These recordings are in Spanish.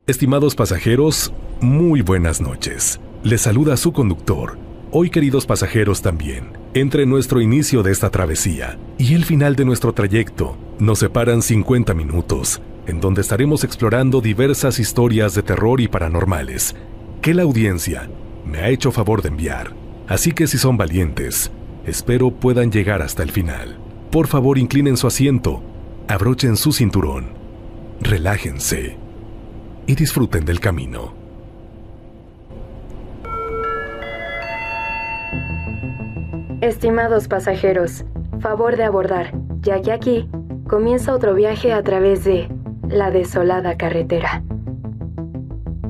Estimados pasajeros, muy buenas noches. Les saluda su conductor. Hoy, queridos pasajeros, también, entre nuestro inicio de esta travesía y el final de nuestro trayecto, nos separan 50 minutos, en donde estaremos explorando diversas historias de terror y paranormales que la audiencia me ha hecho favor de enviar. Así que si son valientes, espero puedan llegar hasta el final. Por favor, inclinen su asiento, abrochen su cinturón, relájense y disfruten del camino. Estimados pasajeros, favor de abordar, ya que aquí comienza otro viaje a través de la desolada carretera,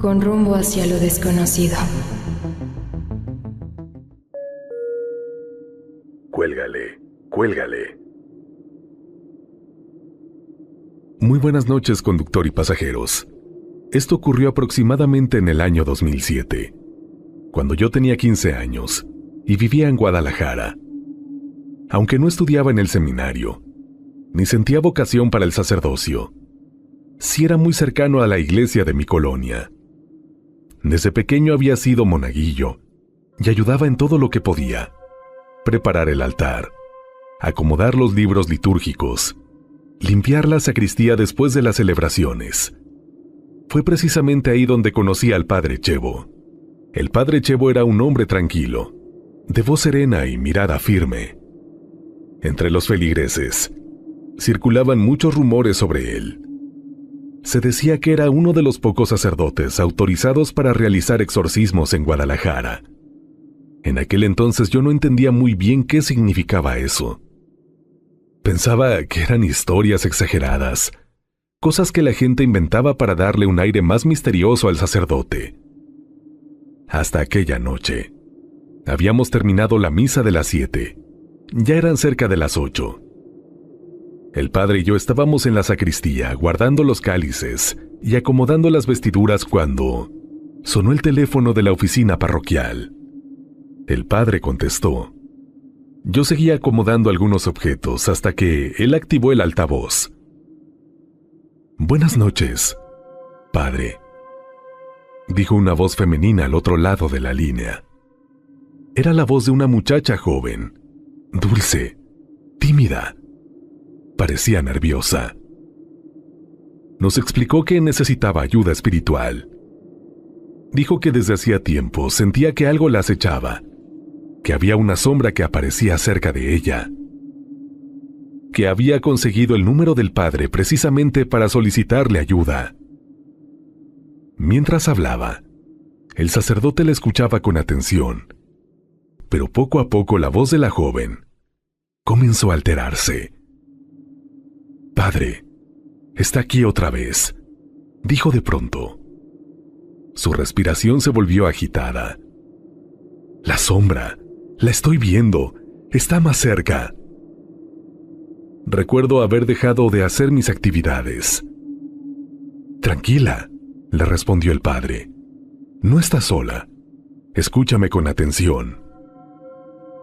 con rumbo hacia lo desconocido. Cuélgale, cuélgale. Muy buenas noches, conductor y pasajeros. Esto ocurrió aproximadamente en el año 2007, cuando yo tenía 15 años y vivía en Guadalajara. Aunque no estudiaba en el seminario, ni sentía vocación para el sacerdocio, sí era muy cercano a la iglesia de mi colonia. Desde pequeño había sido monaguillo y ayudaba en todo lo que podía: preparar el altar, acomodar los libros litúrgicos, limpiar la sacristía después de las celebraciones. Fue precisamente ahí donde conocí al padre Chevo. El padre Chevo era un hombre tranquilo, de voz serena y mirada firme. Entre los feligreses circulaban muchos rumores sobre él. Se decía que era uno de los pocos sacerdotes autorizados para realizar exorcismos en Guadalajara. En aquel entonces yo no entendía muy bien qué significaba eso. Pensaba que eran historias exageradas, cosas que la gente inventaba para darle un aire más misterioso al sacerdote. Hasta aquella noche. Habíamos terminado la misa de las 7. Ya eran cerca de las 8. El padre y yo estábamos en la sacristía guardando los cálices y acomodando las vestiduras cuando sonó el teléfono de la oficina parroquial. El padre contestó. Yo seguía acomodando algunos objetos hasta que él activó el altavoz. «Buenas noches, padre», dijo una voz femenina al otro lado de la línea. Era la voz de una muchacha joven, dulce, tímida. Parecía nerviosa. Nos explicó que necesitaba ayuda espiritual. Dijo que desde hacía tiempo sentía que algo la acechaba, que había una sombra que aparecía cerca de ella, que había conseguido el número del padre precisamente para solicitarle ayuda. Mientras hablaba, el sacerdote le escuchaba con atención, pero poco a poco la voz de la joven comenzó a alterarse. «Padre, está aquí otra vez», dijo de pronto. Su respiración se volvió agitada. «La sombra, la estoy viendo, está más cerca». Recuerdo haber dejado de hacer mis actividades. «Tranquila», le respondió el padre. «No estás sola. Escúchame con atención».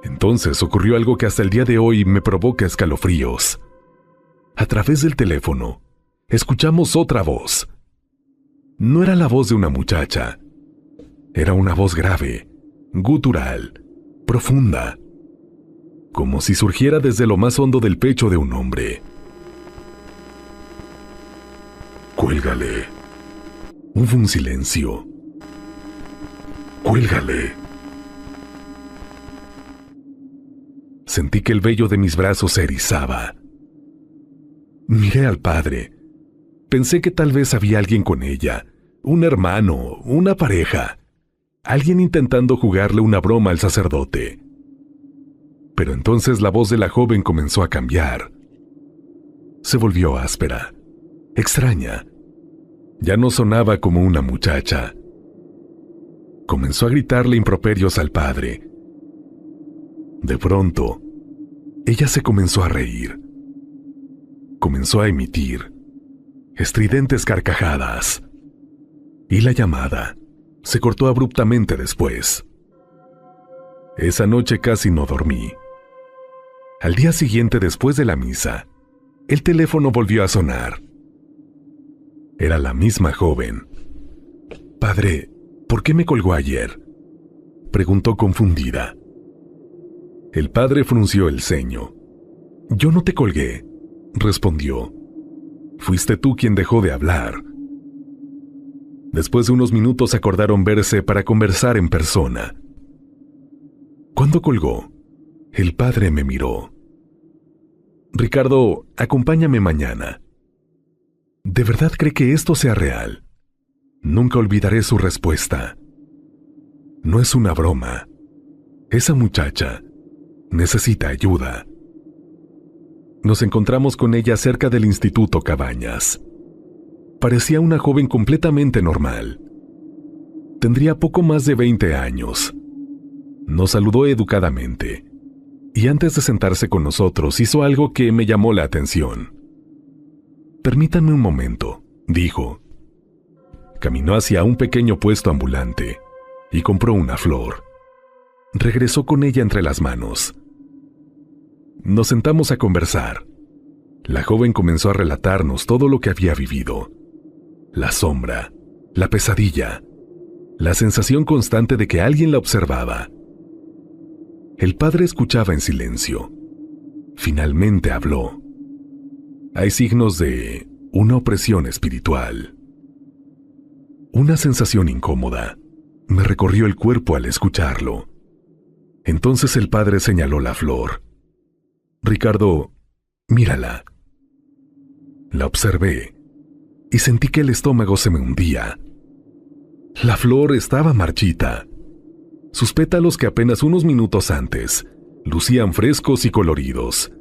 Entonces ocurrió algo que hasta el día de hoy me provoca escalofríos. A través del teléfono, escuchamos otra voz. No era la voz de una muchacha. Era una voz grave, gutural, profunda, como si surgiera desde lo más hondo del pecho de un hombre. «Cuélgale». Hubo un silencio. «Cuélgale». Sentí que el vello de mis brazos se erizaba. Miré al padre. Pensé que tal vez había alguien con ella, un hermano, una pareja, alguien intentando jugarle una broma al sacerdote. Pero entonces la voz de la joven comenzó a cambiar. Se volvió áspera, extraña. Ya no sonaba como una muchacha. Comenzó a gritarle improperios al padre. De pronto, ella se comenzó a reír. Comenzó a emitir estridentes carcajadas. Y la llamada se cortó abruptamente después. Esa noche casi no dormí. Al día siguiente, después de la misa, el teléfono volvió a sonar. Era la misma joven, Padre, ¿por qué me colgó ayer?, preguntó confundida. El padre frunció el ceño. Yo no te colgué, respondió. Fuiste tú quien dejó de hablar. Después de unos minutos acordaron verse para conversar en persona. ¿Cuándo colgó? El padre me miró. Ricardo, acompáñame mañana. ¿De verdad cree que esto sea real? Nunca olvidaré su respuesta. No es una broma. Esa muchacha necesita ayuda. Nos encontramos con ella cerca del Instituto Cabañas. Parecía una joven completamente normal. Tendría poco más de 20 años. Nos saludó educadamente, y antes de sentarse con nosotros hizo algo que me llamó la atención. Permítanme un momento, dijo. Caminó hacia un pequeño puesto ambulante y compró una flor. Regresó con ella entre las manos. Nos sentamos a conversar. La joven comenzó a relatarnos todo lo que había vivido. La sombra, la pesadilla, la sensación constante de que alguien la observaba. El padre escuchaba en silencio. Finalmente habló. Hay signos de una opresión espiritual. Una sensación incómoda me recorrió el cuerpo al escucharlo. Entonces el padre señaló la flor. Ricardo, mírala. La observé y sentí que el estómago se me hundía. La flor estaba marchita. Sus pétalos, que apenas unos minutos antes lucían frescos y coloridos,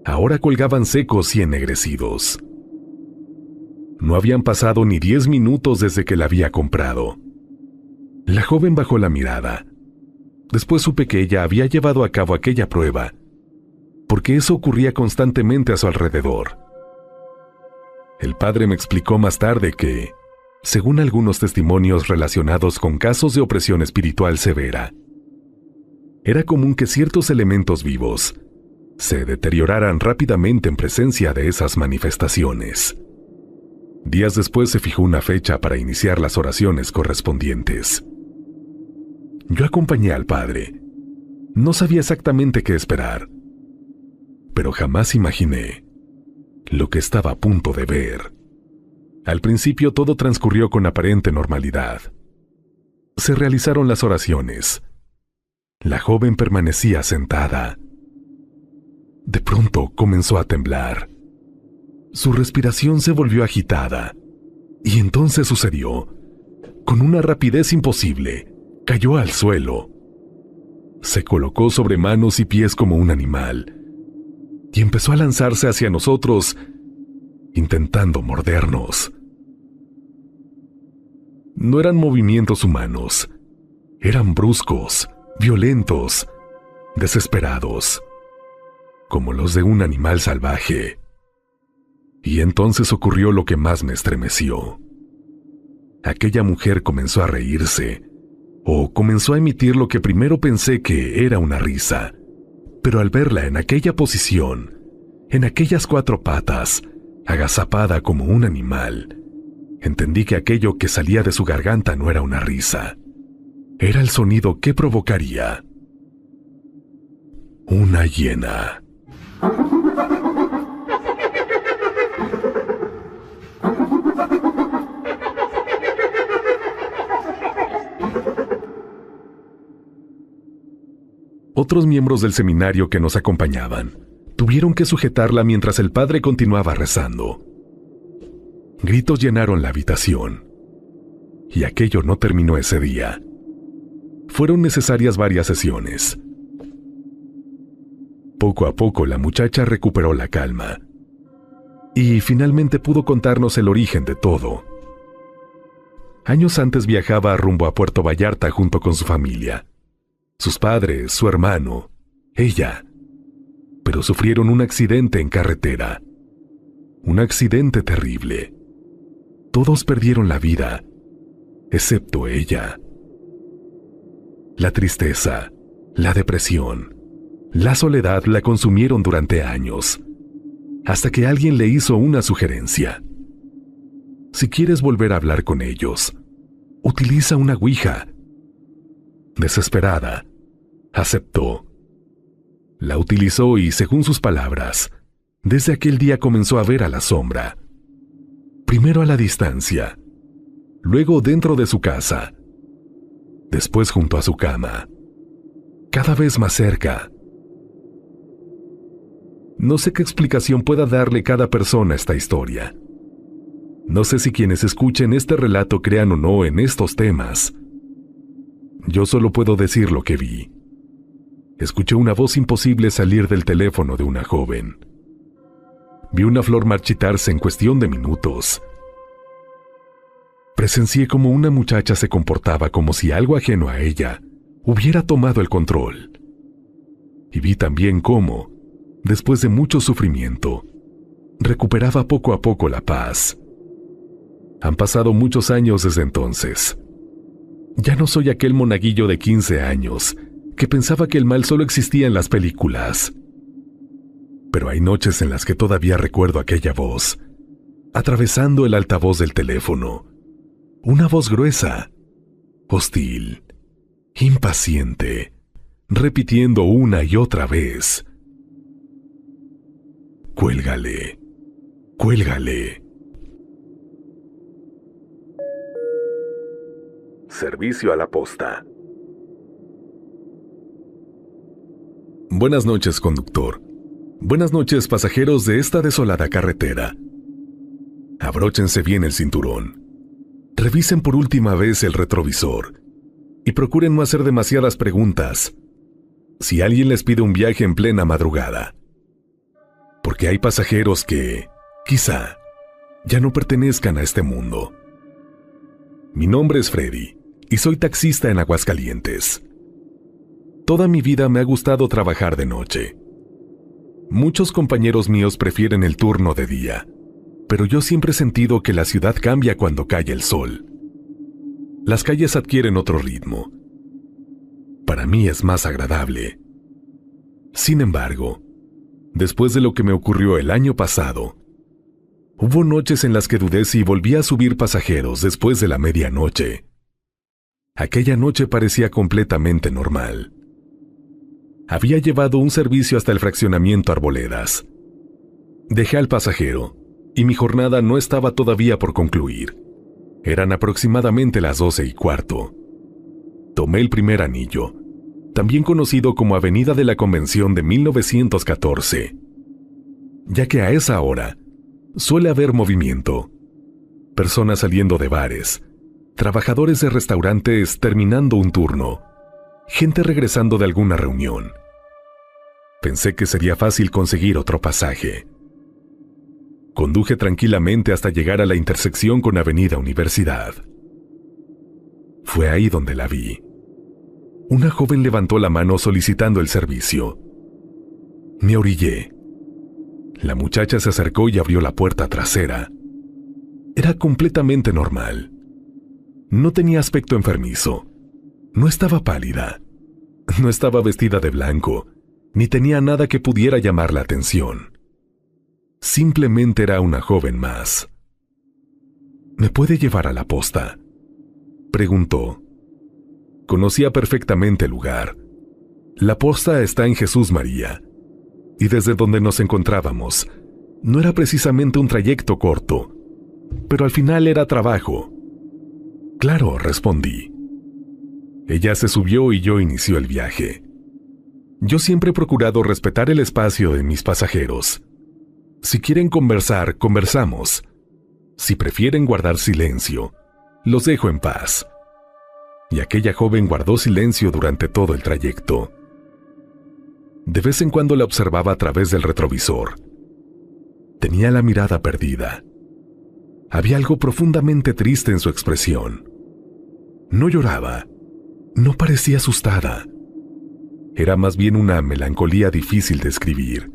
ahora colgaban secos y ennegrecidos. No habían pasado ni 10 minutos desde que la había comprado. La joven bajó la mirada. Después supe que ella había llevado a cabo aquella prueba, porque eso ocurría constantemente a su alrededor. El padre me explicó más tarde que, según algunos testimonios relacionados con casos de opresión espiritual severa, era común que ciertos elementos vivos se deterioraran rápidamente en presencia de esas manifestaciones. Días después se fijó una fecha para iniciar las oraciones correspondientes. Yo acompañé al padre. No sabía exactamente qué esperar, pero jamás imaginé lo que estaba a punto de ver. Al principio todo transcurrió con aparente normalidad. Se realizaron las oraciones. La joven permanecía sentada. De pronto comenzó a temblar. Su respiración se volvió agitada, y entonces sucedió. Con una rapidez imposible, cayó al suelo. Se colocó sobre manos y pies como un animal, y empezó a lanzarse hacia nosotros, intentando mordernos. No eran movimientos humanos, eran bruscos, violentos, desesperados, como los de un animal salvaje. Y entonces ocurrió lo que más me estremeció. Aquella mujer comenzó a reírse, o comenzó a emitir lo que primero pensé que era una risa, pero al verla en aquella posición, en aquellas 4 patas, agazapada como un animal, entendí que aquello que salía de su garganta no era una risa. Era el sonido que provocaría una hiena. Otros miembros del seminario que nos acompañaban tuvieron que sujetarla mientras el padre continuaba rezando. Gritos llenaron la habitación, y aquello no terminó ese día. Fueron necesarias varias sesiones. Poco a poco la muchacha recuperó la calma, y finalmente pudo contarnos el origen de todo. Años antes viajaba rumbo a Puerto Vallarta junto con su familia. Sus padres, su hermano, ella, pero sufrieron un accidente en carretera. Un accidente terrible. Todos perdieron la vida, excepto ella. La tristeza, la depresión, la soledad la consumieron durante años, hasta que alguien le hizo una sugerencia. Si quieres volver a hablar con ellos, Utiliza una ouija. Desesperada, aceptó. La utilizó y, según sus palabras, desde aquel día comenzó a ver a la sombra. Primero a la distancia, luego dentro de su casa, después junto a su cama, cada vez más cerca. No sé qué explicación pueda darle cada persona a esta historia. No sé si quienes escuchen este relato crean o no en estos temas. Yo solo puedo decir lo que vi. Escuché una voz imposible salir del teléfono de una joven. Vi una flor marchitarse en cuestión de minutos. Presencié cómo una muchacha se comportaba como si algo ajeno a ella hubiera tomado el control. Y vi también cómo, después de mucho sufrimiento, recuperaba poco a poco la paz. Han pasado muchos años desde entonces. Ya no soy aquel monaguillo de 15 años que pensaba que el mal solo existía en las películas. Pero hay noches en las que todavía recuerdo aquella voz, atravesando el altavoz del teléfono. Una voz gruesa, hostil, impaciente, repitiendo una y otra vez: «Cuélgale, cuélgale». Servicio a la posta. Buenas noches, conductor. Buenas noches, pasajeros de esta desolada carretera. Abróchense bien el cinturón. Revisen por última vez el retrovisor y procuren no hacer demasiadas preguntas si alguien les pide un viaje en plena madrugada. Porque hay pasajeros que, quizá, ya no pertenezcan a este mundo. Mi nombre es Freddy y soy taxista en Aguascalientes. Toda mi vida me ha gustado trabajar de noche. Muchos compañeros míos prefieren el turno de día, pero yo siempre he sentido que la ciudad cambia cuando cae el sol. Las calles adquieren otro ritmo. Para mí es más agradable. Sin embargo, después de lo que me ocurrió el año pasado, hubo noches en las que dudé si volvía a subir pasajeros después de la medianoche. Aquella noche parecía completamente normal. Había llevado un servicio hasta el fraccionamiento Arboledas. Dejé al pasajero, y mi jornada no estaba todavía por concluir. Eran aproximadamente las 12:15. Tomé el primer anillo, también conocido como Avenida de la Convención de 1914, ya que a esa hora suele haber movimiento. Personas saliendo de bares, trabajadores de restaurantes terminando un turno, gente regresando de alguna reunión. Pensé que sería fácil conseguir otro pasaje. Conduje tranquilamente hasta llegar a la intersección con Avenida Universidad. Fue ahí donde la vi. Una joven levantó la mano solicitando el servicio. Me orillé. La muchacha se acercó y abrió la puerta trasera. Era completamente normal. No tenía aspecto enfermizo. No estaba pálida. No estaba vestida de blanco, ni tenía nada que pudiera llamar la atención. Simplemente era una joven más. ¿Me puede llevar a la posta?, preguntó. Conocía perfectamente el lugar. La posta está en Jesús María, y desde donde nos encontrábamos, no era precisamente un trayecto corto, pero al final era trabajo. Claro, respondí. Ella se subió y yo inició el viaje. Yo siempre he procurado respetar el espacio de mis pasajeros. Si quieren conversar, conversamos. Si prefieren guardar silencio, los dejo en paz. Y aquella joven guardó silencio durante todo el trayecto. De vez en cuando la observaba a través del retrovisor. Tenía la mirada perdida. Había algo profundamente triste en su expresión. No lloraba, no parecía asustada. Era más bien una melancolía difícil de escribir,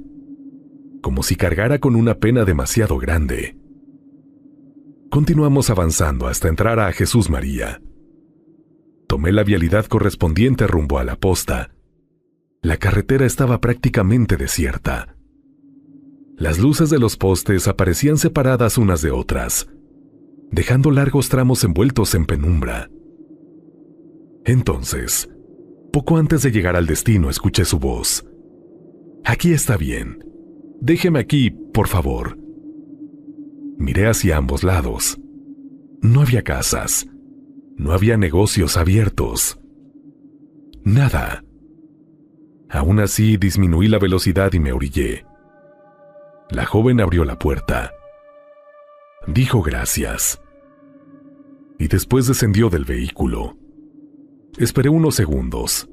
como si cargara con una pena demasiado grande. Continuamos avanzando hasta entrar a Jesús María. Tomé la vialidad correspondiente rumbo a la posta. La carretera estaba prácticamente desierta. Las luces de los postes aparecían separadas unas de otras, dejando largos tramos envueltos en penumbra. Entonces, poco antes de llegar al destino, escuché su voz. «Aquí está bien. Déjeme aquí, por favor». Miré hacia ambos lados. No había casas. No había negocios abiertos. Nada. Aún así, disminuí la velocidad y me orillé. La joven abrió la puerta. Dijo gracias. Y después descendió del vehículo. Esperé unos segundos.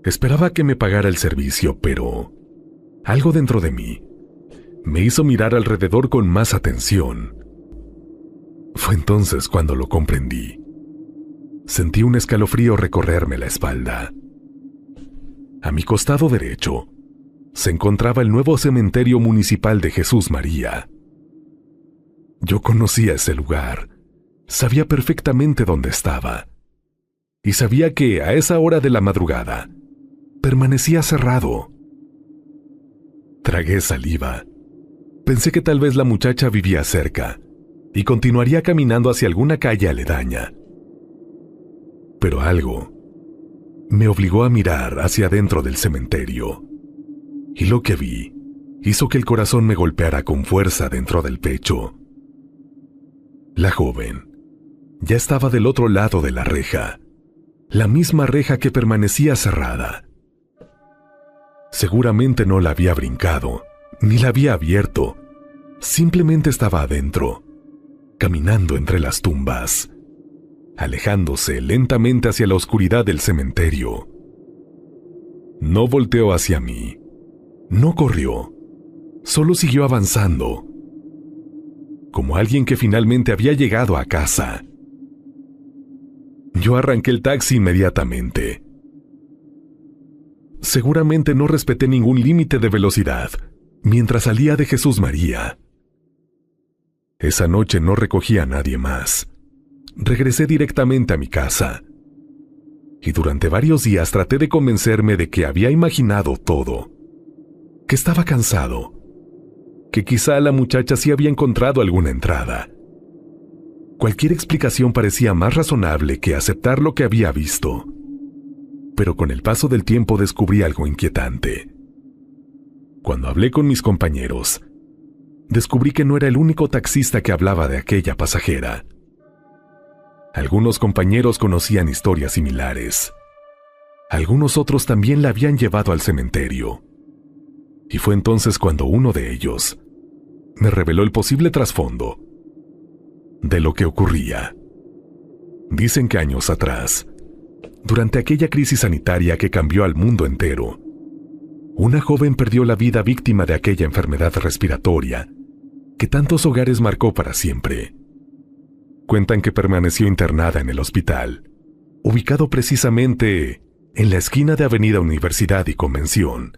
Esperaba que me pagara el servicio, pero algo dentro de mí me hizo mirar alrededor con más atención. Fue entonces cuando lo comprendí. Sentí un escalofrío recorrerme la espalda. A mi costado derecho se encontraba el nuevo cementerio municipal de Jesús María. Yo conocía ese lugar, sabía perfectamente dónde estaba, y sabía que a esa hora de la madrugada permanecía cerrado. Tragué saliva. Pensé que tal vez la muchacha vivía cerca y continuaría caminando hacia alguna calle aledaña. Pero algo me obligó a mirar hacia adentro del cementerio, y lo que vi hizo que el corazón me golpeara con fuerza dentro del pecho. La joven ya estaba del otro lado de la reja, la misma reja que permanecía cerrada. Seguramente no la había brincado, ni la había abierto, simplemente estaba adentro, caminando entre las tumbas, alejándose lentamente hacia la oscuridad del cementerio. No volteó hacia mí, no corrió, solo siguió avanzando, como alguien que finalmente había llegado a casa. Yo arranqué el taxi inmediatamente. Seguramente no respeté ningún límite de velocidad mientras salía de Jesús María. Esa noche no recogí a nadie más. Regresé directamente a mi casa. Y durante varios días traté de convencerme de que había imaginado todo, que estaba cansado, que quizá la muchacha sí había encontrado alguna entrada. Cualquier explicación parecía más razonable que aceptar lo que había visto. Pero con el paso del tiempo descubrí algo inquietante. Cuando hablé con mis compañeros, descubrí que no era el único taxista que hablaba de aquella pasajera. Algunos compañeros conocían historias similares. Algunos otros también la habían llevado al cementerio. Y fue entonces cuando uno de ellos me reveló el posible trasfondo de lo que ocurría. Dicen que años atrás, durante aquella crisis sanitaria que cambió al mundo entero, una joven perdió la vida víctima de aquella enfermedad respiratoria que tantos hogares marcó para siempre. Cuentan que permaneció internada en el hospital, ubicado precisamente en la esquina de Avenida Universidad y Convención,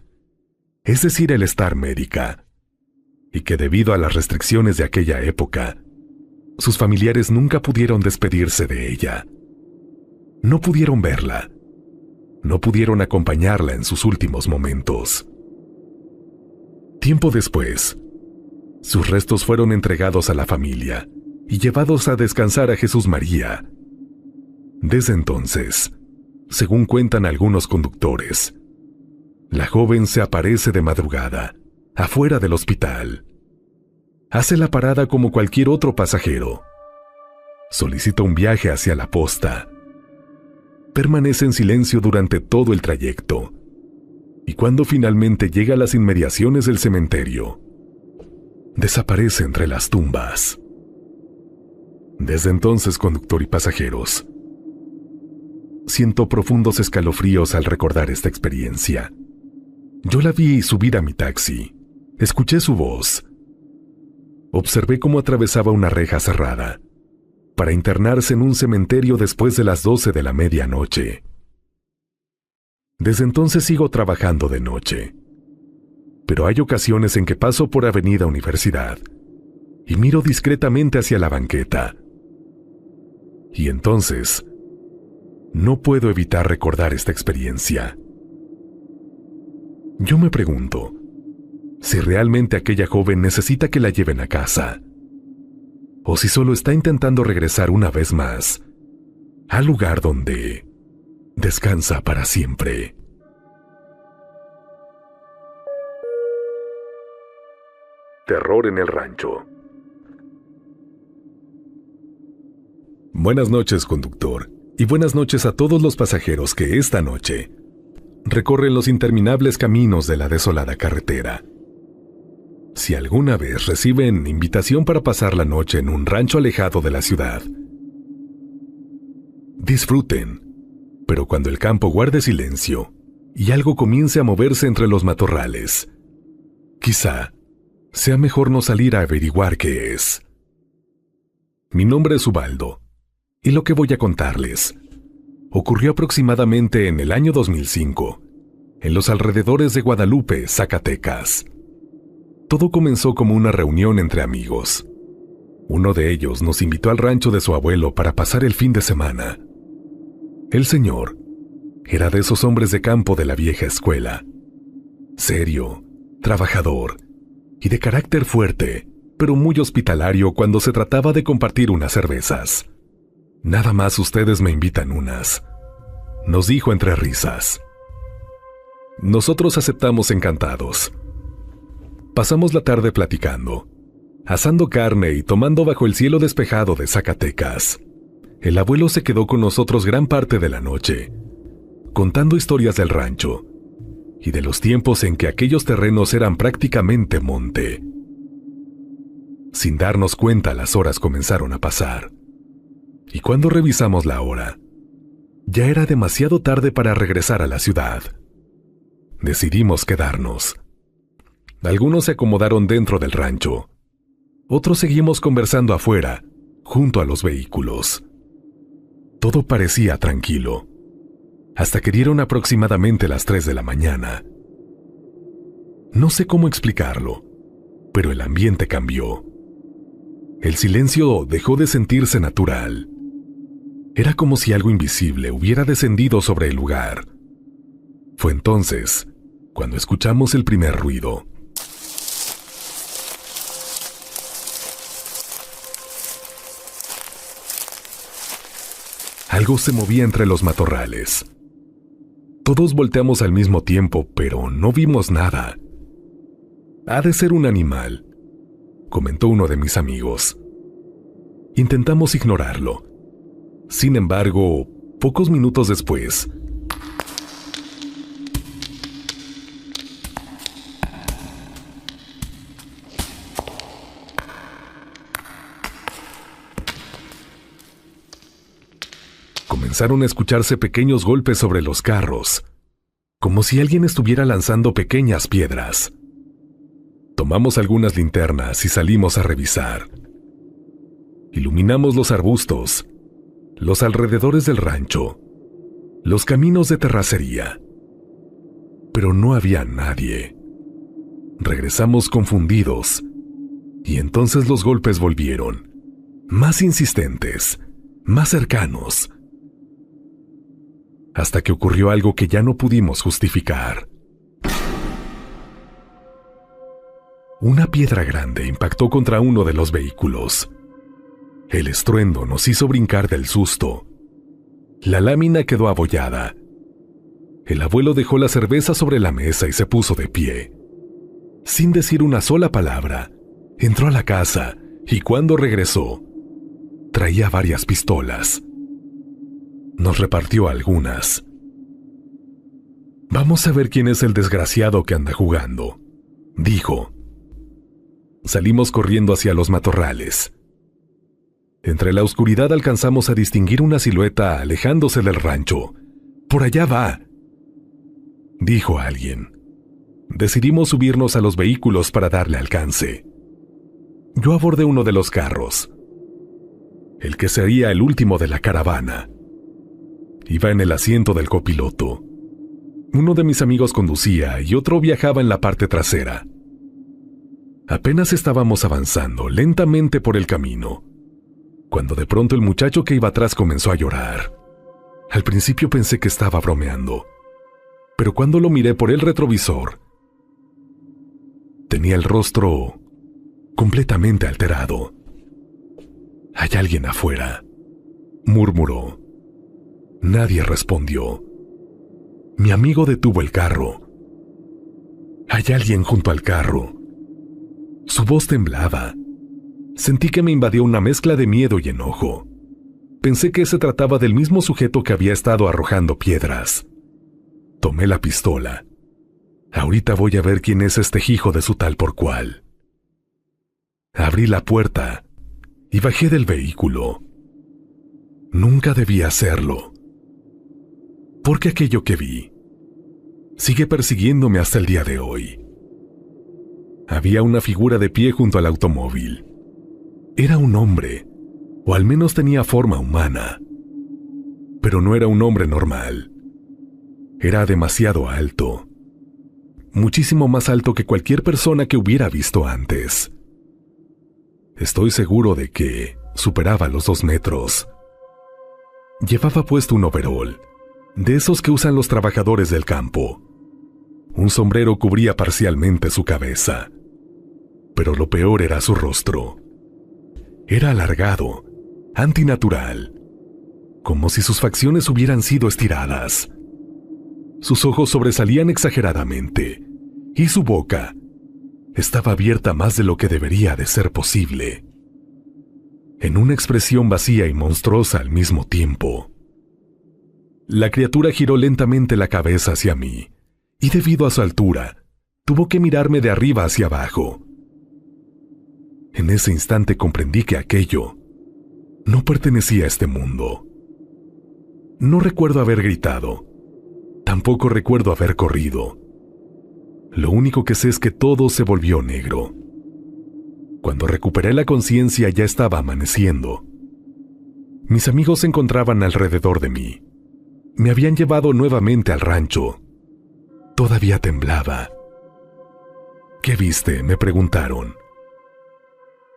es decir, el Star Médica, y que debido a las restricciones de aquella época, sus familiares nunca pudieron despedirse de ella. No pudieron verla, no pudieron acompañarla en sus últimos momentos. Tiempo después, sus restos fueron entregados a la familia y llevados a descansar a Jesús María. Desde entonces, según cuentan algunos conductores, la joven se aparece de madrugada, afuera del hospital. Hace la parada como cualquier otro pasajero. Solicita un viaje hacia la posta. Permanece en silencio durante todo el trayecto. Y cuando finalmente llega a las inmediaciones del cementerio, desaparece entre las tumbas. Desde entonces, conductor y pasajeros, siento profundos escalofríos al recordar esta experiencia. Yo la vi subir a mi taxi. Escuché su voz. Observé cómo atravesaba una reja cerrada para internarse en un cementerio después de las 12 de la medianoche. Desde entonces sigo trabajando de noche, pero hay ocasiones en que paso por Avenida Universidad y miro discretamente hacia la banqueta. Y entonces, no puedo evitar recordar esta experiencia. Yo me pregunto si realmente aquella joven necesita que la lleven a casa, o si solo está intentando regresar una vez más al lugar donde descansa para siempre. Terror en el rancho. Buenas noches, conductor, y buenas noches a todos los pasajeros que esta noche recorren los interminables caminos de la desolada carretera. Si alguna vez reciben invitación para pasar la noche en un rancho alejado de la ciudad, disfruten, pero cuando el campo guarde silencio y algo comience a moverse entre los matorrales, quizá sea mejor no salir a averiguar qué es. Mi nombre es Ubaldo, y lo que voy a contarles ocurrió aproximadamente en el año 2005, en los alrededores de Guadalupe, Zacatecas. Todo comenzó como una reunión entre amigos. Uno de ellos nos invitó al rancho de su abuelo para pasar el fin de semana. El señor era de esos hombres de campo de la vieja escuela. Serio, trabajador y de carácter fuerte, pero muy hospitalario cuando se trataba de compartir unas cervezas. «Nada más ustedes me invitan unas», nos dijo entre risas. Nosotros aceptamos encantados. Pasamos la tarde platicando, asando carne y tomando bajo el cielo despejado de Zacatecas. El abuelo se quedó con nosotros gran parte de la noche, contando historias del rancho y de los tiempos en que aquellos terrenos eran prácticamente monte. Sin darnos cuenta, las horas comenzaron a pasar, y cuando revisamos la hora, ya era demasiado tarde para regresar a la ciudad. Decidimos quedarnos. Algunos se acomodaron dentro del rancho. Otros seguimos conversando afuera, junto a los vehículos. Todo parecía tranquilo, hasta que dieron aproximadamente las 3 de la mañana. No sé cómo explicarlo, pero el ambiente cambió. El silencio dejó de sentirse natural. Era como si algo invisible hubiera descendido sobre el lugar. Fue entonces cuando escuchamos el primer ruido. Algo se movía entre los matorrales. Todos volteamos al mismo tiempo, pero no vimos nada. «Ha de ser un animal», comentó uno de mis amigos. Intentamos ignorarlo. Sin embargo, pocos minutos después, comenzaron a escucharse pequeños golpes sobre los carros, como si alguien estuviera lanzando pequeñas piedras. Tomamos algunas linternas y salimos a revisar. Iluminamos los arbustos, los alrededores del rancho, los caminos de terracería. Pero no había nadie. Regresamos confundidos, y entonces los golpes volvieron, más insistentes, más cercanos, hasta que ocurrió algo que ya no pudimos justificar. Una piedra grande impactó contra uno de los vehículos. El estruendo nos hizo brincar del susto. La lámina quedó abollada. El abuelo dejó la cerveza sobre la mesa y se puso de pie. Sin decir una sola palabra, entró a la casa y cuando regresó, traía varias pistolas. Nos repartió algunas. «Vamos a ver quién es el desgraciado que anda jugando», dijo. Salimos corriendo hacia los matorrales. Entre la oscuridad alcanzamos a distinguir una silueta alejándose del rancho. «Por allá va», dijo alguien. Decidimos subirnos a los vehículos para darle alcance. Yo abordé uno de los carros, el que sería el último de la caravana. Iba en el asiento del copiloto. Uno de mis amigos conducía y otro viajaba en la parte trasera. Apenas estábamos avanzando lentamente por el camino, cuando de pronto el muchacho que iba atrás comenzó a llorar. Al principio pensé que estaba bromeando, pero cuando lo miré por el retrovisor, tenía el rostro completamente alterado. «Hay alguien afuera», murmuró. Nadie respondió. Mi amigo detuvo el carro. Hay alguien junto al carro. Su voz temblaba. Sentí que me invadió una mezcla de miedo y enojo. Pensé que se trataba del mismo sujeto que había estado arrojando piedras. Tomé la pistola. Ahorita voy a ver quién es este hijo de su tal por cual. Abrí la puerta y bajé del vehículo. Nunca debía hacerlo. Porque aquello que vi sigue persiguiéndome hasta el día de hoy. Había una figura de pie junto al automóvil. Era un hombre, o al menos tenía forma humana. Pero no era un hombre normal. Era demasiado alto. Muchísimo más alto que cualquier persona que hubiera visto antes. Estoy seguro de que superaba los 2 metros. Llevaba puesto un overol, de esos que usan los trabajadores del campo. Un sombrero cubría parcialmente su cabeza. Pero lo peor era su rostro. Era alargado, antinatural, como si sus facciones hubieran sido estiradas. Sus ojos sobresalían exageradamente, y su boca estaba abierta más de lo que debería de ser posible, en una expresión vacía y monstruosa al mismo tiempo. La criatura giró lentamente la cabeza hacia mí, y debido a su altura, tuvo que mirarme de arriba hacia abajo. En ese instante comprendí que aquello no pertenecía a este mundo. No recuerdo haber gritado. Tampoco recuerdo haber corrido. Lo único que sé es que todo se volvió negro. Cuando recuperé la conciencia ya estaba amaneciendo. Mis amigos se encontraban alrededor de mí. Me habían llevado nuevamente al rancho. Todavía temblaba. ¿Qué viste?, me preguntaron.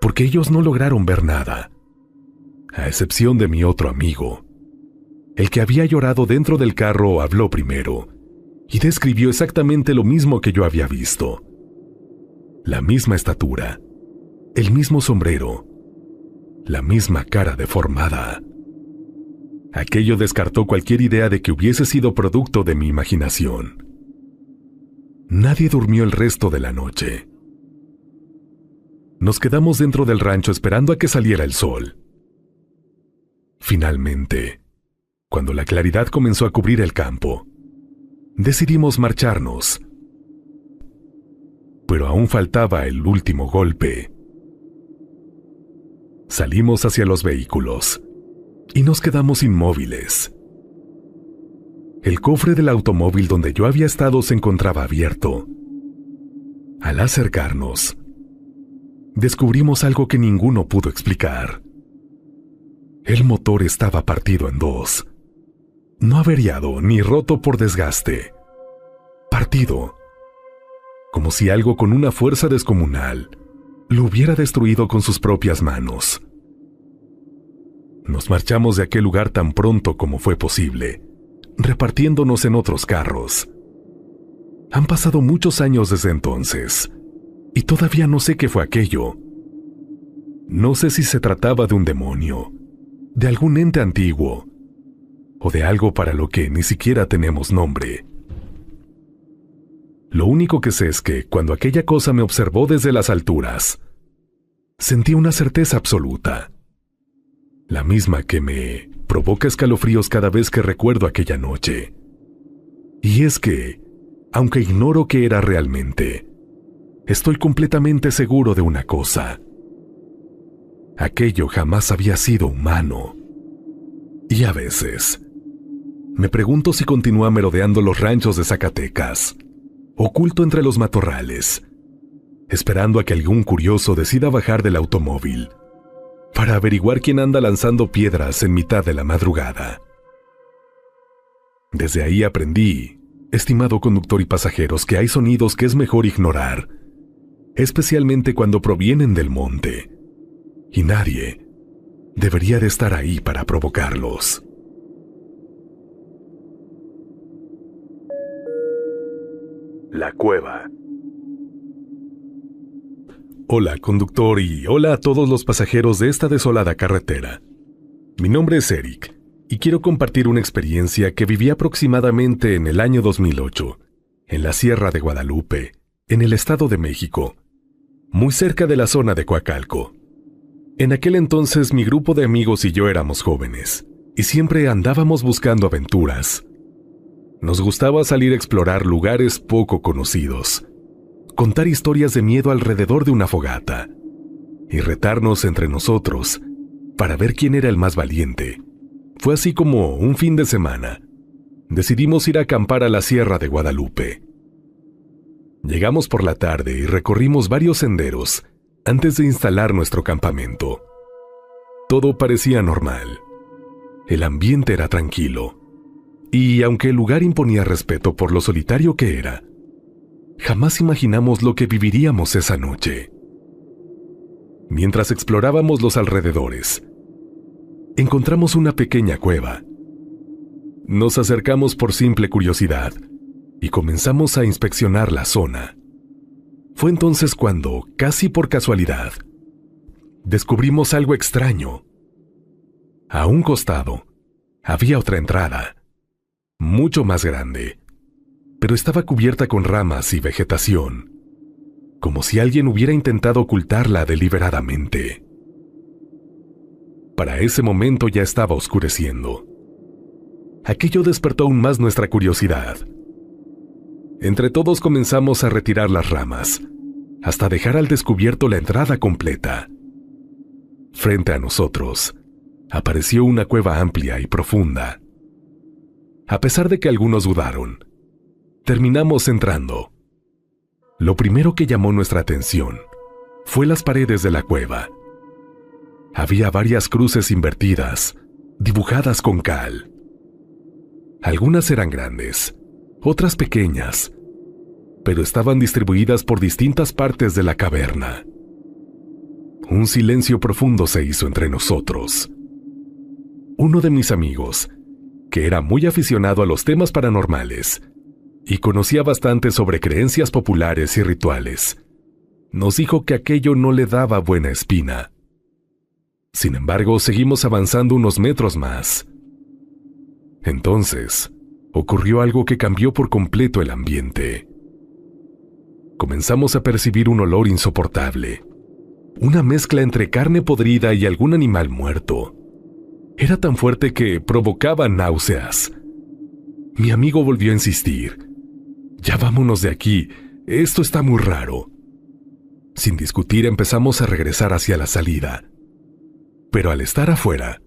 Porque ellos no lograron ver nada, a excepción de mi otro amigo. El que había llorado dentro del carro habló primero y describió exactamente lo mismo que yo había visto. La misma estatura, el mismo sombrero, la misma cara deformada. Aquello descartó cualquier idea de que hubiese sido producto de mi imaginación. Nadie durmió el resto de la noche. Nos quedamos dentro del rancho esperando a que saliera el sol. Finalmente, cuando la claridad comenzó a cubrir el campo, decidimos marcharnos. Pero aún faltaba el último golpe. Salimos hacia los vehículos y nos quedamos inmóviles. El cofre del automóvil donde yo había estado se encontraba abierto. Al acercarnos, descubrimos algo que ninguno pudo explicar. El motor estaba partido en 2. No averiado ni roto por desgaste. Partido. Como si algo con una fuerza descomunal lo hubiera destruido con sus propias manos. Nos marchamos de aquel lugar tan pronto como fue posible, repartiéndonos en otros carros. Han pasado muchos años desde entonces, y todavía no sé qué fue aquello. No sé si se trataba de un demonio, de algún ente antiguo, o de algo para lo que ni siquiera tenemos nombre. Lo único que sé es que cuando aquella cosa me observó desde las alturas, sentí una certeza absoluta, la misma que me provoca escalofríos cada vez que recuerdo aquella noche. Y es que, aunque ignoro qué era realmente, estoy completamente seguro de una cosa. Aquello jamás había sido humano. Y a veces me pregunto si continúa merodeando los ranchos de Zacatecas, oculto entre los matorrales, esperando a que algún curioso decida bajar del automóvil para averiguar quién anda lanzando piedras en mitad de la madrugada. Desde ahí aprendí, estimado conductor y pasajeros, que hay sonidos que es mejor ignorar, especialmente cuando provienen del monte, y nadie debería de estar ahí para provocarlos. La cueva. Hola, conductor, y hola a todos los pasajeros de esta desolada carretera. Mi nombre es Eric, y quiero compartir una experiencia que viví aproximadamente en el año 2008, en la Sierra de Guadalupe, en el Estado de México, muy cerca de la zona de Coacalco. En aquel entonces mi grupo de amigos y yo éramos jóvenes, y siempre andábamos buscando aventuras. Nos gustaba salir a explorar lugares poco conocidos, contar historias de miedo alrededor de una fogata, y retarnos entre nosotros para ver quién era el más valiente. Fue así como, un fin de semana, decidimos ir a acampar a la Sierra de Guadalupe. Llegamos por la tarde y recorrimos varios senderos antes de instalar nuestro campamento. Todo parecía normal. El ambiente era tranquilo, y aunque el lugar imponía respeto por lo solitario que era, jamás imaginamos lo que viviríamos esa noche. Mientras explorábamos los alrededores, encontramos una pequeña cueva. Nos acercamos por simple curiosidad y comenzamos a inspeccionar la zona. Fue entonces cuando, casi por casualidad, descubrimos algo extraño. A un costado había otra entrada, mucho más grande, pero estaba cubierta con ramas y vegetación, como si alguien hubiera intentado ocultarla deliberadamente. Para ese momento ya estaba oscureciendo. Aquello despertó aún más nuestra curiosidad. Entre todos comenzamos a retirar las ramas, hasta dejar al descubierto la entrada completa. Frente a nosotros, apareció una cueva amplia y profunda. A pesar de que algunos dudaron, terminamos entrando. Lo primero que llamó nuestra atención fue las paredes de la cueva. Había varias cruces invertidas, dibujadas con cal. Algunas eran grandes, otras pequeñas, pero estaban distribuidas por distintas partes de la caverna. Un silencio profundo se hizo entre nosotros. Uno de mis amigos, que era muy aficionado a los temas paranormales y conocía bastante sobre creencias populares y rituales, nos dijo que aquello no le daba buena espina. Sin embargo, seguimos avanzando unos metros más. Entonces, ocurrió algo que cambió por completo el ambiente. Comenzamos a percibir un olor insoportable, una mezcla entre carne podrida y algún animal muerto. Era tan fuerte que provocaba náuseas. Mi amigo volvió a insistir: «Ya vámonos de aquí, esto está muy raro». Sin discutir empezamos a regresar hacia la salida. Pero al estar afuera,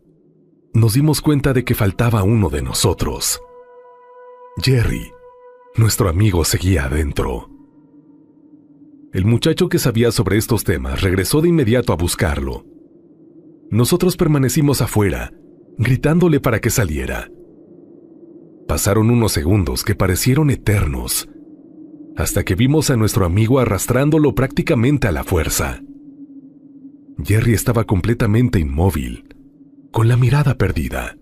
nos dimos cuenta de que faltaba uno de nosotros. Jerry, nuestro amigo, seguía adentro. El muchacho que sabía sobre estos temas regresó de inmediato a buscarlo. Nosotros permanecimos afuera, gritándole para que saliera. Pasaron unos segundos que parecieron eternos, hasta que vimos a nuestro amigo arrastrándolo prácticamente a la fuerza. Jerry estaba completamente inmóvil, con la mirada perdida.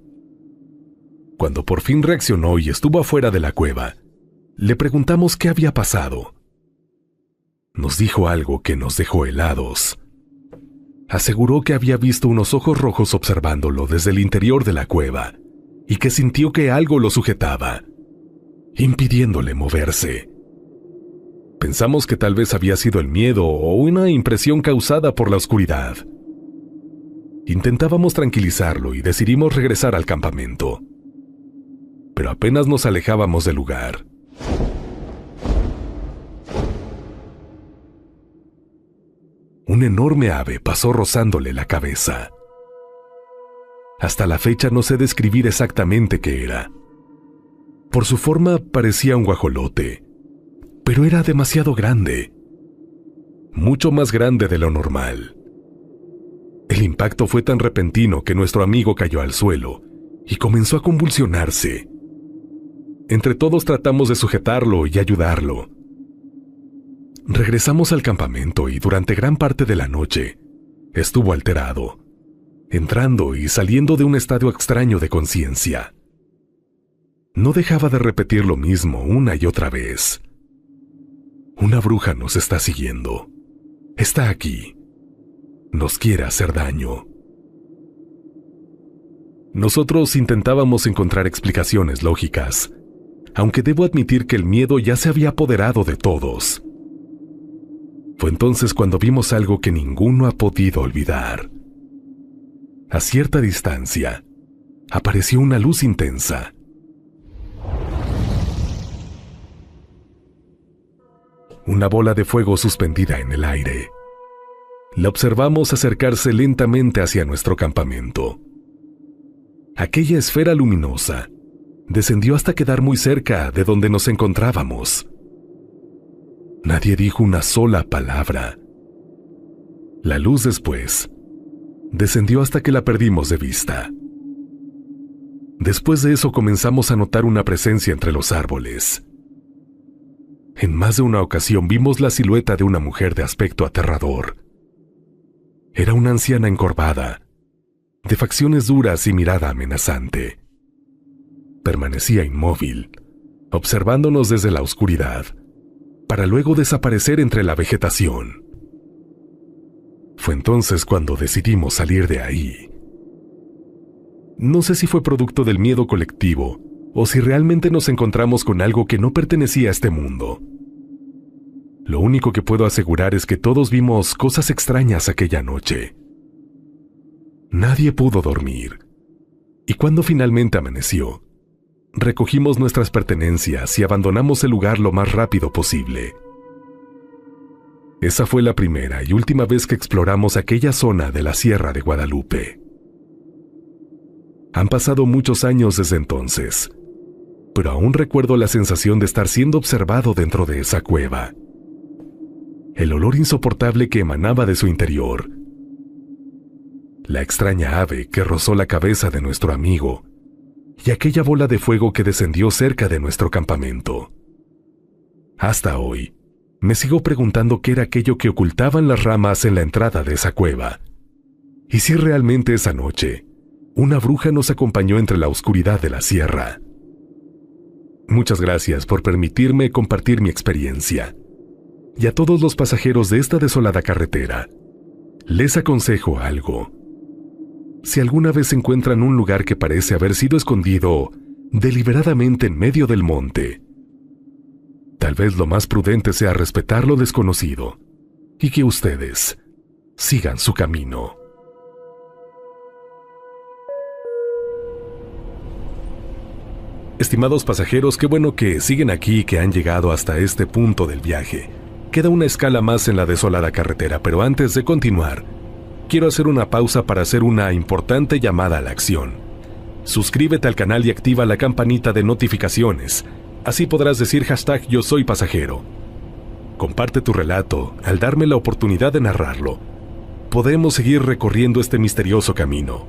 Cuando por fin reaccionó y estuvo afuera de la cueva, le preguntamos qué había pasado. Nos dijo algo que nos dejó helados. Aseguró que había visto unos ojos rojos observándolo desde el interior de la cueva y que sintió que algo lo sujetaba, impidiéndole moverse. Pensamos que tal vez había sido el miedo o una impresión causada por la oscuridad. Intentábamos tranquilizarlo y decidimos regresar al campamento. Pero apenas nos alejábamos del lugar, un enorme ave pasó rozándole la cabeza. Hasta la fecha no sé describir exactamente qué era. Por su forma parecía un guajolote, pero era demasiado grande, mucho más grande de lo normal. El impacto fue tan repentino que nuestro amigo cayó al suelo y comenzó a convulsionarse. Entre todos tratamos de sujetarlo y ayudarlo. Regresamos al campamento y durante gran parte de la noche estuvo alterado, entrando y saliendo de un estado extraño de conciencia. No dejaba de repetir lo mismo una y otra vez. Una bruja nos está siguiendo. Está aquí. Nos quiere hacer daño. Nosotros intentábamos encontrar explicaciones lógicas, aunque debo admitir que el miedo ya se había apoderado de todos. Fue entonces cuando vimos algo que ninguno ha podido olvidar. A cierta distancia, apareció una luz intensa. Una bola de fuego suspendida en el aire. La observamos acercarse lentamente hacia nuestro campamento. Aquella esfera luminosa descendió hasta quedar muy cerca de donde nos encontrábamos. Nadie dijo una sola palabra. La luz después descendió hasta que la perdimos de vista. Después de eso comenzamos a notar una presencia entre los árboles. En más de una ocasión vimos la silueta de una mujer de aspecto aterrador. Era una anciana encorvada, de facciones duras y mirada amenazante. Permanecía inmóvil, observándonos desde la oscuridad, para luego desaparecer entre la vegetación. Fue entonces cuando decidimos salir de ahí. No sé si fue producto del miedo colectivo o si realmente nos encontramos con algo que no pertenecía a este mundo. Lo único que puedo asegurar es que todos vimos cosas extrañas aquella noche. Nadie pudo dormir, y cuando finalmente amaneció, recogimos nuestras pertenencias y abandonamos el lugar lo más rápido posible. Esa fue la primera y última vez que exploramos aquella zona de la Sierra de Guadalupe. Han pasado muchos años desde entonces, pero aún recuerdo la sensación de estar siendo observado dentro de esa cueva. El olor insoportable que emanaba de su interior. La extraña ave que rozó la cabeza de nuestro amigo y aquella bola de fuego que descendió cerca de nuestro campamento. Hasta hoy, me sigo preguntando qué era aquello que ocultaban las ramas en la entrada de esa cueva, y si realmente esa noche una bruja nos acompañó entre la oscuridad de la sierra. Muchas gracias por permitirme compartir mi experiencia, y a todos los pasajeros de esta desolada carretera, les aconsejo algo. Si alguna vez encuentran un lugar que parece haber sido escondido deliberadamente en medio del monte, tal vez lo más prudente sea respetar lo desconocido y que ustedes sigan su camino. Estimados pasajeros, qué bueno que siguen aquí y que han llegado hasta este punto del viaje. Queda una escala más en la desolada carretera, pero antes de continuar, quiero hacer una pausa para hacer una importante llamada a la acción. Suscríbete al canal y activa la campanita de notificaciones. Así podrás decir #yo soy pasajero. Comparte tu relato al darme la oportunidad de narrarlo. Podemos seguir recorriendo este misterioso camino.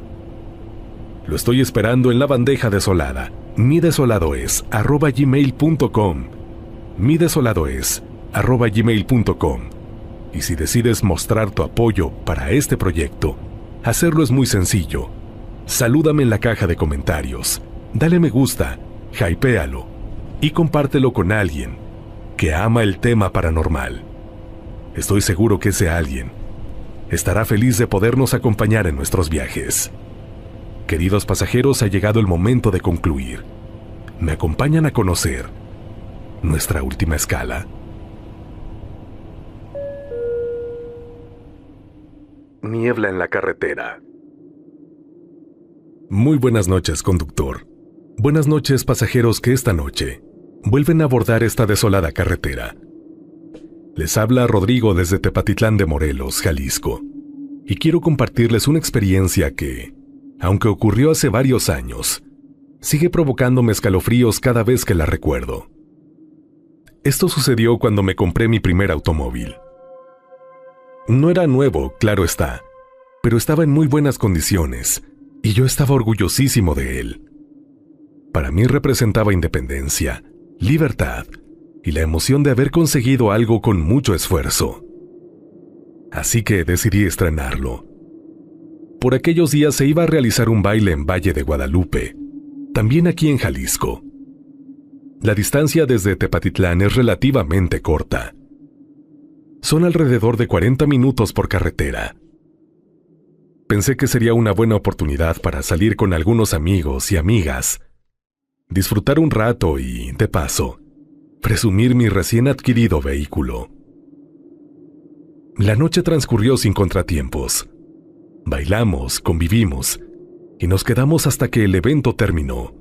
Lo estoy esperando en la bandeja desolada. midesoladoes@gmail.com. midesoladoes@gmail.com. Y si decides mostrar tu apoyo para este proyecto, hacerlo es muy sencillo. Salúdame en la caja de comentarios, dale me gusta, hypéalo y compártelo con alguien que ama el tema paranormal. Estoy seguro que ese alguien estará feliz de podernos acompañar en nuestros viajes. Queridos pasajeros, ha llegado el momento de concluir. ¿Me acompañan a conocer nuestra última escala? Niebla en la carretera. Muy buenas noches, conductor. Buenas noches, pasajeros que esta noche vuelven a abordar esta desolada carretera. Les habla Rodrigo desde Tepatitlán de Morelos, Jalisco, y quiero compartirles una experiencia que, aunque ocurrió hace varios años, sigue provocándome escalofríos cada vez que la recuerdo. Esto sucedió cuando me compré mi primer automóvil. No era nuevo, claro está, pero estaba en muy buenas condiciones, y yo estaba orgullosísimo de él. Para mí representaba independencia, libertad, y la emoción de haber conseguido algo con mucho esfuerzo. Así que decidí estrenarlo. Por aquellos días se iba a realizar un baile en Valle de Guadalupe, también aquí en Jalisco. La distancia desde Tepatitlán es relativamente corta. Son alrededor de 40 minutos por carretera. Pensé que sería una buena oportunidad para salir con algunos amigos y amigas, disfrutar un rato y, de paso, presumir mi recién adquirido vehículo. La noche transcurrió sin contratiempos. Bailamos, convivimos y nos quedamos hasta que el evento terminó.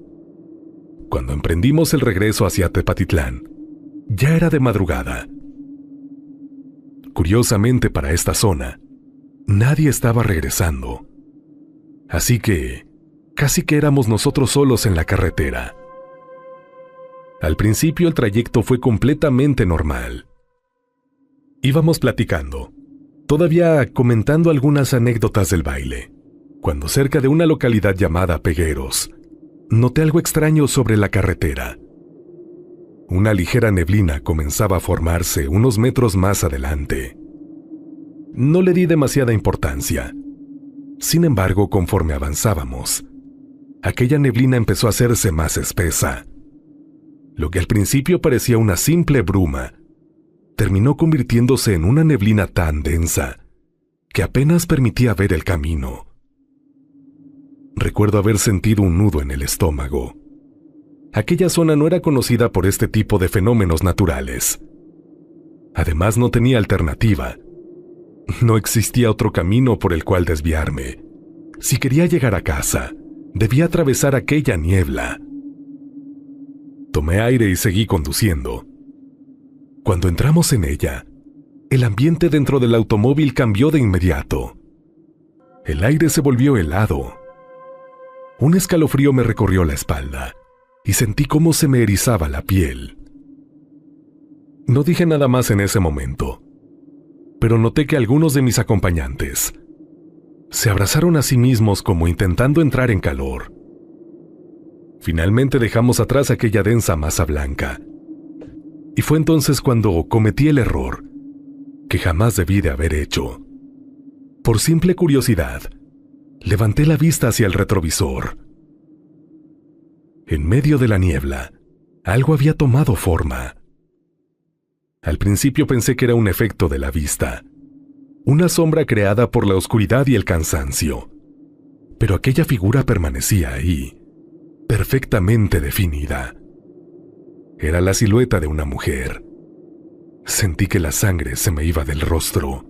Cuando emprendimos el regreso hacia Tepatitlán, ya era de madrugada. Curiosamente, para esta zona, nadie estaba regresando. Así que, casi que éramos nosotros solos en la carretera. Al principio el trayecto fue completamente normal. Íbamos platicando, todavía comentando algunas anécdotas del baile, cuando cerca de una localidad llamada Pegueros, noté algo extraño sobre la carretera. Una ligera neblina comenzaba a formarse unos metros más adelante. No le di demasiada importancia. Sin embargo, conforme avanzábamos, aquella neblina empezó a hacerse más espesa. Lo que al principio parecía una simple bruma, terminó convirtiéndose en una neblina tan densa que apenas permitía ver el camino. Recuerdo haber sentido un nudo en el estómago. Aquella zona no era conocida por este tipo de fenómenos naturales. Además, no tenía alternativa. No existía otro camino por el cual desviarme. Si quería llegar a casa, debía atravesar aquella niebla. Tomé aire y seguí conduciendo. Cuando entramos en ella, el ambiente dentro del automóvil cambió de inmediato. El aire se volvió helado. Un escalofrío me recorrió la espalda y sentí cómo se me erizaba la piel. No dije nada más en ese momento, pero noté que algunos de mis acompañantes se abrazaron a sí mismos como intentando entrar en calor. Finalmente dejamos atrás aquella densa masa blanca. Y fue entonces cuando cometí el error que jamás debí de haber hecho. Por simple curiosidad, levanté la vista hacia el retrovisor. En medio de la niebla, algo había tomado forma. Al principio pensé que era un efecto de la vista, una sombra creada por la oscuridad y el cansancio. Pero aquella figura permanecía ahí, perfectamente definida. Era la silueta de una mujer. Sentí que la sangre se me iba del rostro.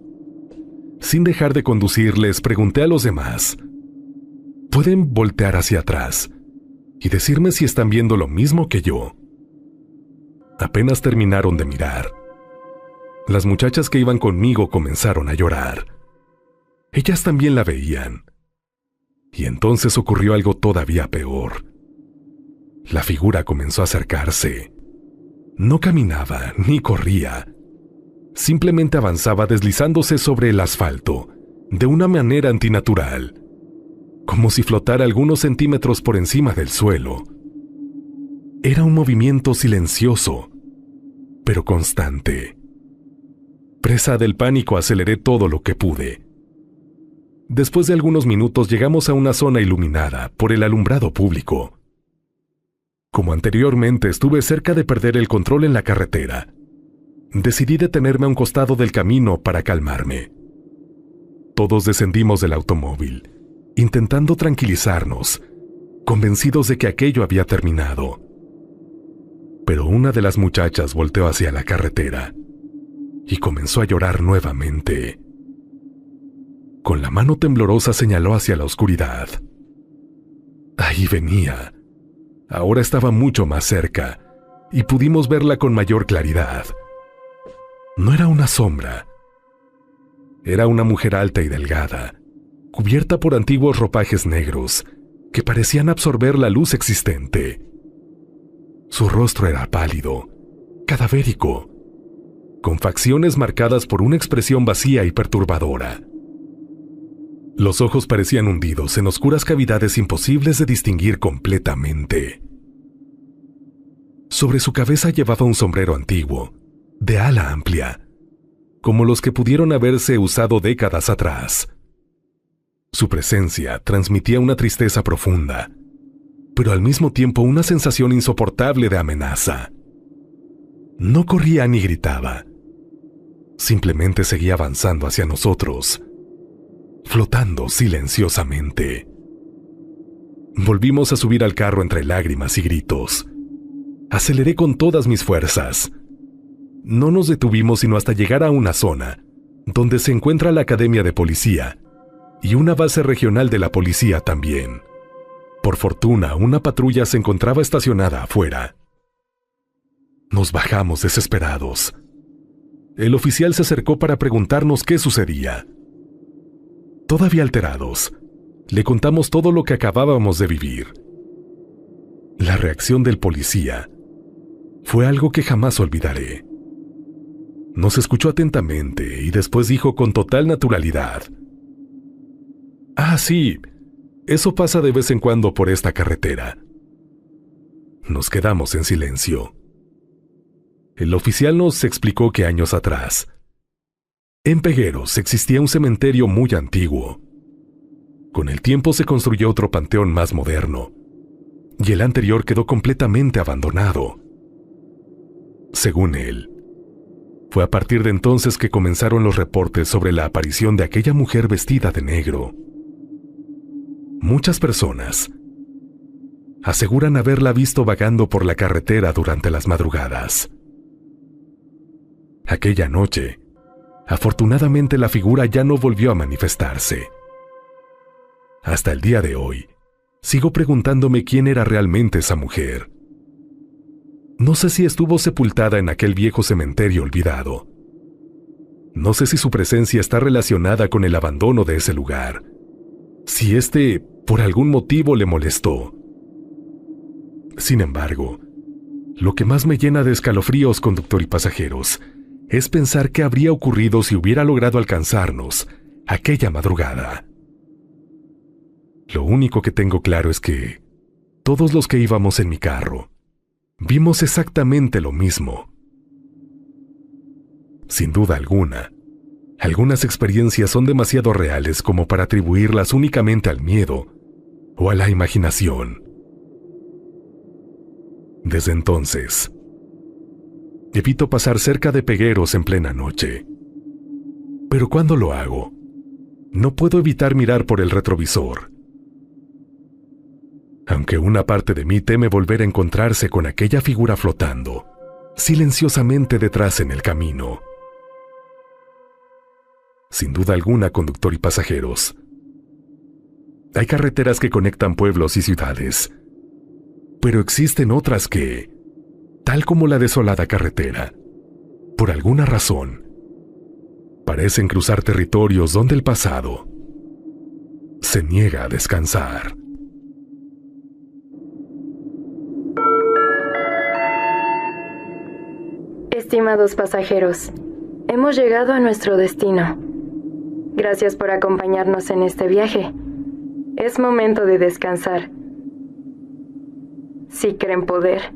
Sin dejar de conducir, les pregunté a los demás: ¿pueden voltear hacia atrás y decirme si están viendo lo mismo que yo? Apenas terminaron de mirar, las muchachas que iban conmigo comenzaron a llorar. Ellas también la veían. Y entonces ocurrió algo todavía peor. La figura comenzó a acercarse. No caminaba ni corría. Simplemente avanzaba deslizándose sobre el asfalto, de una manera antinatural, como si flotara algunos centímetros por encima del suelo. Era un movimiento silencioso, pero constante. Presa del pánico, aceleré todo lo que pude. Después de algunos minutos llegamos a una zona iluminada por el alumbrado público. Como anteriormente estuve cerca de perder el control en la carretera, decidí detenerme a un costado del camino para calmarme. Todos descendimos del automóvil, intentando tranquilizarnos, convencidos de que aquello había terminado. Pero una de las muchachas volteó hacia la carretera y comenzó a llorar nuevamente. Con la mano temblorosa señaló hacia la oscuridad. Ahí venía. Ahora estaba mucho más cerca y pudimos verla con mayor claridad. No era una sombra. Era una mujer alta y delgada, cubierta por antiguos ropajes negros que parecían absorber la luz existente. Su rostro era pálido, cadavérico, con facciones marcadas por una expresión vacía y perturbadora. Los ojos parecían hundidos en oscuras cavidades imposibles de distinguir completamente. Sobre su cabeza llevaba un sombrero antiguo, de ala amplia, como los que pudieron haberse usado décadas atrás. Su presencia transmitía una tristeza profunda, pero al mismo tiempo una sensación insoportable de amenaza. No corría ni gritaba. Simplemente seguía avanzando hacia nosotros. flotando silenciosamente. Volvimos a subir al carro entre lágrimas y gritos. Aceleré con todas mis fuerzas. No nos detuvimos sino hasta llegar a una zona donde se encuentra la Academia de Policía y una base regional de la policía también. Por fortuna, una patrulla se encontraba estacionada afuera. Nos bajamos desesperados. El oficial se acercó para preguntarnos qué sucedía. Todavía alterados, le contamos todo lo que acabábamos de vivir. La reacción del policía fue algo que jamás olvidaré. Nos escuchó atentamente y después dijo con total naturalidad: «Ah, sí, eso pasa de vez en cuando por esta carretera». Nos quedamos en silencio. El oficial nos explicó que años atrás, en Pegueros existía un cementerio muy antiguo. Con el tiempo se construyó otro panteón más moderno, y el anterior quedó completamente abandonado. Según él, fue a partir de entonces que comenzaron los reportes sobre la aparición de aquella mujer vestida de negro. Muchas personas aseguran haberla visto vagando por la carretera durante las madrugadas. Aquella noche, afortunadamente la figura ya no volvió a manifestarse. Hasta el día de hoy, sigo preguntándome quién era realmente esa mujer. No sé si estuvo sepultada en aquel viejo cementerio olvidado. No sé si su presencia está relacionada con el abandono de ese lugar. Si este, por algún motivo, le molestó. Sin embargo, lo que más me llena de escalofríos, conductor y pasajeros, es pensar qué habría ocurrido si hubiera logrado alcanzarnos aquella madrugada. Lo único que tengo claro es que todos los que íbamos en mi carro vimos exactamente lo mismo. Sin duda alguna, algunas experiencias son demasiado reales como para atribuirlas únicamente al miedo o a la imaginación. Desde entonces, evito pasar cerca de Pegueros en plena noche. Pero cuando lo hago, no puedo evitar mirar por el retrovisor. Aunque una parte de mí teme volver a encontrarse con aquella figura flotando silenciosamente detrás en el camino. Sin duda alguna, conductor y pasajeros, hay carreteras que conectan pueblos y ciudades, pero existen otras que, tal como la desolada carretera, por alguna razón, parecen cruzar territorios donde el pasado se niega a descansar. Estimados pasajeros, hemos llegado a nuestro destino. Gracias por acompañarnos en este viaje. Es momento de descansar. Si creen poder,